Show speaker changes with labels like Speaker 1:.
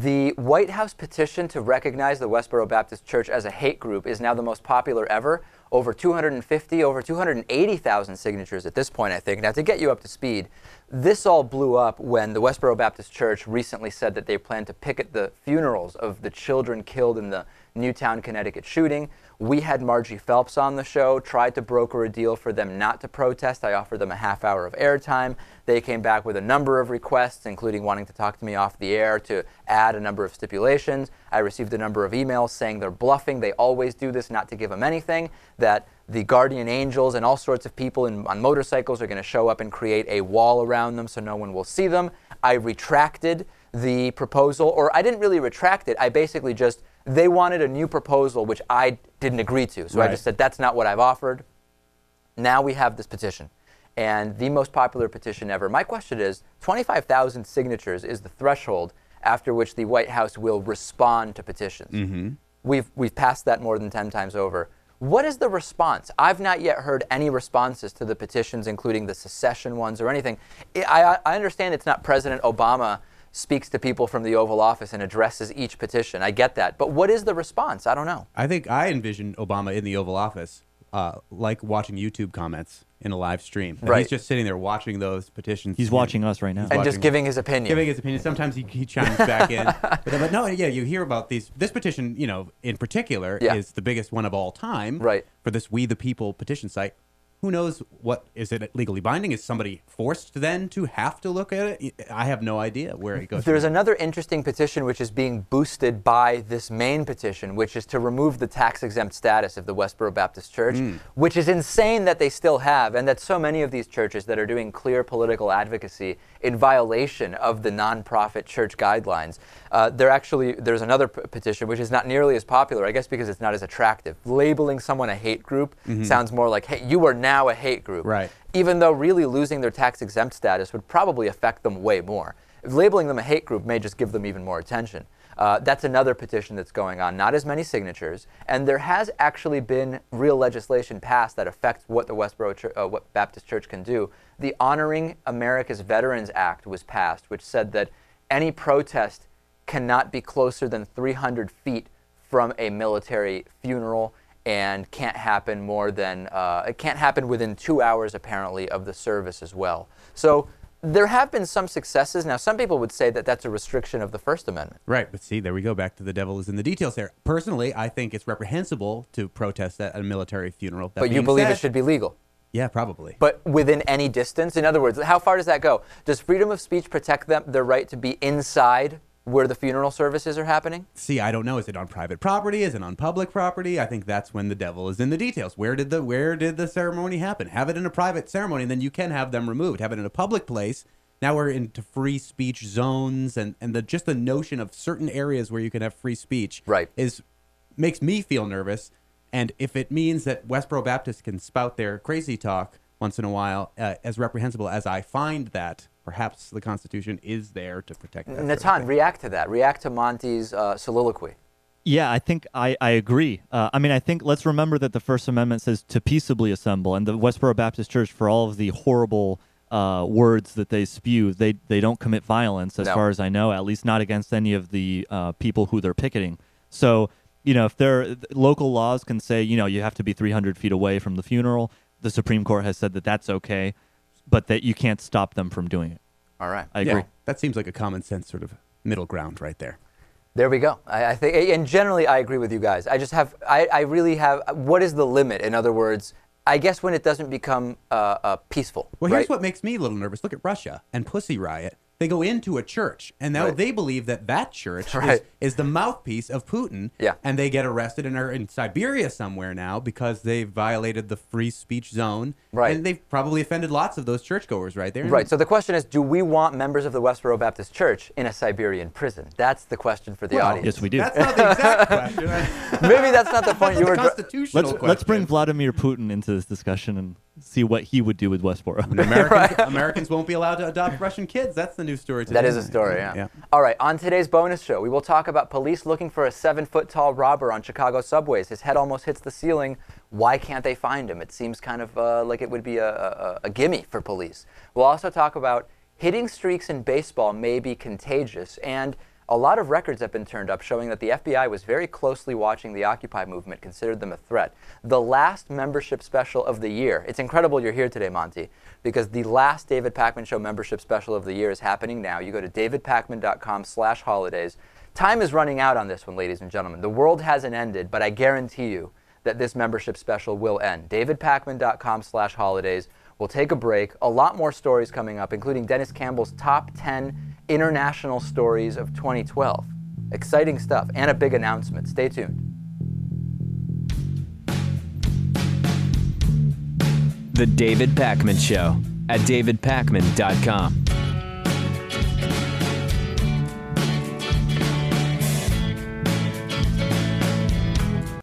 Speaker 1: The White House petition to recognize the Westboro Baptist Church as a hate group is now the most popular ever. Over 280,000 signatures at this point, I think. Now, to get you up to speed, this all blew up when the Westboro Baptist Church recently said that they plan to picket the funerals of the children killed in the Newtown, Connecticut shooting. We had Margie Phelps on the show, tried to broker a deal for them not to protest. I offered them a half hour of airtime. They came back with a number of requests, including wanting to talk to me off the air to add a number of stipulations. I received a number of emails saying they're bluffing. They always do this, not to give them anything, that the guardian angels and all sorts of people on motorcycles are going to show up and create a wall around them so no one will see them. I retracted the proposal, or I didn't really retract it. I basically just, they wanted a new proposal, which I didn't agree to. So I just said, that's not what I've offered. Now we have this petition, and the most popular petition ever. My question is, 25,000 signatures is the threshold after which the White House will respond to petitions.
Speaker 2: Mm-hmm.
Speaker 1: We've passed that more than 10 times over. What is the response? I've not yet heard any responses to the petitions, including the secession ones or anything. I understand it's not President Obama speaks to people from the Oval Office and addresses each petition. I get that. But what is the response? I don't know.
Speaker 2: I think I envision Obama in the Oval Office, like watching YouTube comments in a live stream. And he's just sitting there watching those petitions.
Speaker 3: He's watching us right now.
Speaker 1: And just giving his opinion.
Speaker 2: Giving his opinion. Sometimes he chimes back in. But no, yeah, you hear about these. This petition, in particular, is the biggest one of all time.
Speaker 1: Right.
Speaker 2: For this We the People petition site. Who knows is it legally binding? Is somebody forced then to have to look at it? I have no idea where it goes.
Speaker 1: There's another interesting petition which is being boosted by this main petition, which is to remove the tax-exempt status of the Westboro Baptist Church, which is insane that they still have, and that so many of these churches that are doing clear political advocacy in violation of the nonprofit church guidelines. There's another petition which is not nearly as popular, I guess because it's not as attractive. Labeling someone a hate group sounds more like, hey, you are now a hate group.
Speaker 2: Right.
Speaker 1: Even though really losing their tax-exempt status would probably affect them way more. Labeling them a hate group may just give them even more attention. That's another petition that's going on, not as many signatures, and there has actually been real legislation passed that affects what the Westboro Baptist Church can do. The Honoring America's Veterans Act was passed, which said that any protest cannot be closer than 300 feet from a military funeral and can't happen it can't happen within 2 hours, apparently, of the service as well. So there have been some successes. Now, some people would say that that's a restriction of the First Amendment.
Speaker 2: Right, but see, there we go, back to the devil is in the details there. Personally, I think it's reprehensible to protest at a military funeral.
Speaker 1: But you believe it should be legal?
Speaker 2: Yeah, probably.
Speaker 1: But within any distance? In other words, how far does that go? Does freedom of speech protect their right to be inside where the funeral services are happening?
Speaker 2: See, I don't know. Is it on private property? Is it on public property? I think that's when the devil is in the details. Where did the ceremony happen? Have it in a private ceremony, and then you can have them removed. Have it in a public place. Now we're into free speech zones, and just the notion of certain areas where you can have free speech makes me feel nervous. And if it means that Westboro Baptists can spout their crazy talk once in a while, as reprehensible as I find that, perhaps the Constitution is there to protect that.
Speaker 1: Natan, react to that. React to Monty's soliloquy.
Speaker 3: Yeah, I think I agree. I think let's remember that the First Amendment says to peaceably assemble, and the Westboro Baptist Church, for all of the horrible words that they spew, they don't commit violence, as far as I know, at least not against any of the people who they're picketing. So, if local laws can say, you have to be 300 feet away from the funeral, the Supreme Court has said that that's okay, but that you can't stop them from doing it.
Speaker 1: All right.
Speaker 3: I agree.
Speaker 2: Yeah, that seems like a common sense sort of middle ground right there.
Speaker 1: There we go. I think, and generally I agree with you guys. I really have, what is the limit? In other words, I guess when it doesn't become peaceful.
Speaker 2: Well, here's what makes me a little nervous. Look at Russia and Pussy Riot. They go into a church, and now they believe that church is the mouthpiece of Putin, and they get arrested and are in Siberia somewhere now because they violated the free speech zone, and they've probably offended lots of those churchgoers right there.
Speaker 1: Right, so the question is, do we want members of the Westboro Baptist Church in a Siberian prison? That's the question for the audience.
Speaker 3: Yes, we do.
Speaker 2: That's not the exact question.
Speaker 1: Maybe that's not the point you were...
Speaker 3: Let's bring Vladimir Putin into this discussion and see what he would do with Westboro.
Speaker 2: Americans won't be allowed to adopt Russian kids. That's the new story today.
Speaker 1: That is a story, yeah. All right, on today's bonus show, we will talk about police looking for a 7-foot-tall robber on Chicago subways. His head almost hits the ceiling. Why can't they find him? It seems kind of like it would be a gimme for police. We'll also talk about hitting streaks in baseball may be contagious, and a lot of records have been turned up showing that the FBI was very closely watching the Occupy movement, considered them a threat. The last membership special of the year, it's incredible you're here today, Monty, because the last David Pakman Show membership special of the year is happening now. You go to davidpakman.com/holidays. Time is running out on this one, ladies and gentlemen. The world hasn't ended, but I guarantee you that this membership special will end. davidpakman.com/holidays. We'll take a break. A lot more stories coming up, including Dennis Campbell's top 10 international stories of 2012. Exciting stuff and a big announcement. Stay tuned.
Speaker 4: The David Pakman Show at davidpakman.com.